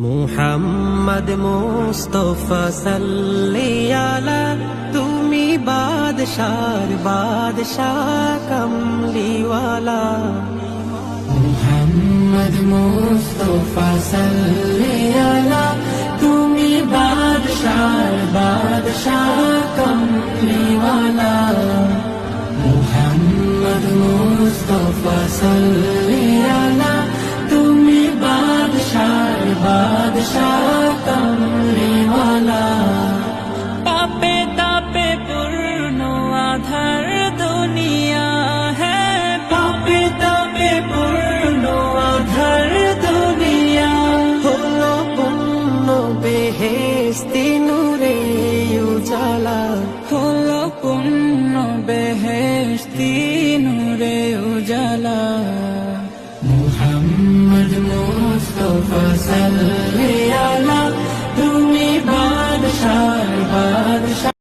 মুহাম্মদ মুস্তাফা সাল্লি আলা, তুমি বাদশার বাদশাহ কমলিওয়ালা। মুহাম্মদ মুস্তাফা সাল্লি আলা, তুমি বাদশার বাদশাহ কমলিওয়ালা। মুহাম্মদ মুস্তাফা সাল্লি আলা, তুমি বাদশার বাদশাহ কমলিওয়ালা। পাপে তাপে পূর্ণ আধার দুনিয়া है, পাপে তাপে পূর্ণ আধার দুনিয়া। হলো পূর্ণ বেহেশতি নূরে উজালা, হলো পূর্ণ বেহেশতি নূরে উজালা। মুহাম্মদ মুস্তাফা সাল্লি আলা, তুমি বাদশার বাদশাহ।